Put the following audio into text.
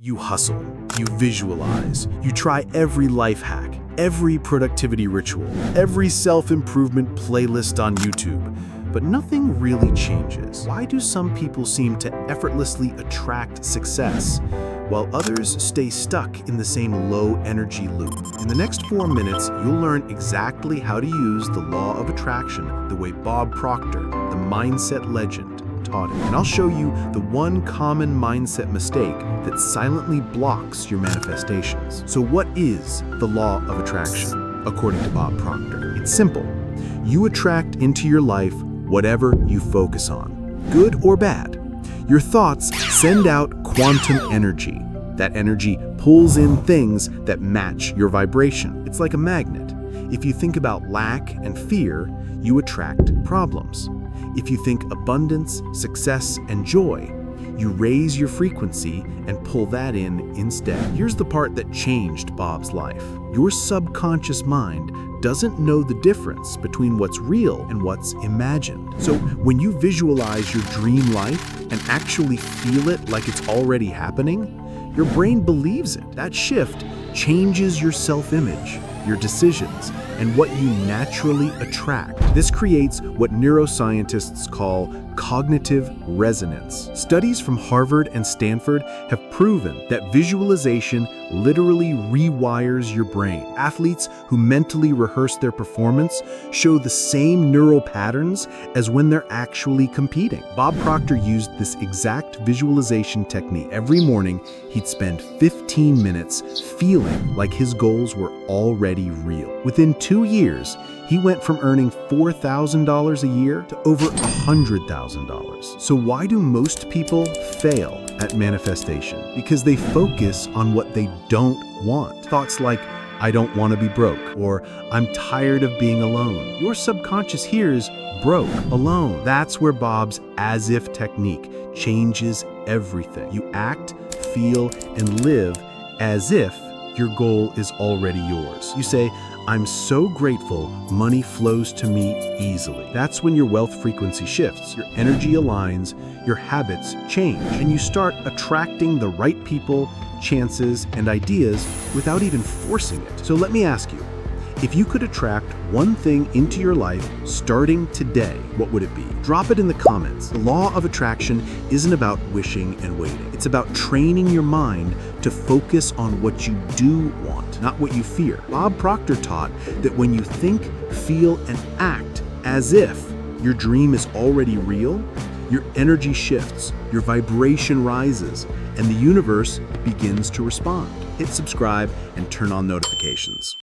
You hustle, you visualize, you try every life hack, every productivity ritual, every self-improvement playlist on YouTube, but nothing really changes. Why do some people seem to effortlessly attract success, while others stay stuck in the same low-energy loop? In the next 4 minutes, you'll learn exactly how to use the law of attraction the way Bob Proctor, the mindset legend, taught it. And I'll show you the one common mindset mistake that silently blocks your manifestations. So what is the law of attraction, according to Bob Proctor? It's simple. You attract into your life whatever you focus on, good or bad. Your thoughts send out quantum energy. That energy pulls in things that match your vibration. It's like a magnet. If you think about lack and fear, you attract problems. If you think abundance, success, and joy, you raise your frequency and pull that in instead. Here's the part that changed Bob's life. Your subconscious mind doesn't know the difference between what's real and what's imagined. So when you visualize your dream life and actually feel it like it's already happening, your brain believes it. That shift changes your self-image, your decisions, and what you naturally attract. This creates what neuroscientists call cognitive resonance. Studies from Harvard and Stanford have proven that visualization literally rewires your brain. Athletes who mentally rehearse their performance show the same neural patterns as when they're actually competing. Bob Proctor used this exact visualization technique. Every morning, he'd spend 15 minutes feeling like his goals were already real. Within 2 years, he went from earning $4,000 a year to over $100,000. So why do most people fail at manifestation? Because they focus on what they don't want. Thoughts like, I don't want to be broke, or I'm tired of being alone. Your subconscious hears broke, alone. That's where Bob's as-if technique changes everything. You act, feel, and live as if your goal is already yours. You say, I'm so grateful money flows to me easily. That's when your wealth frequency shifts, your energy aligns, your habits change, and you start attracting the right people, chances, and ideas without even forcing it. So let me ask you, if you could attract one thing into your life starting today, what would it be? Drop it in the comments. The law of attraction isn't about wishing and waiting. It's about training your mind to focus on what you do want, not what you fear. Bob Proctor taught that when you think, feel, and act as if your dream is already real, your energy shifts, your vibration rises, and the universe begins to respond. Hit subscribe and turn on notifications.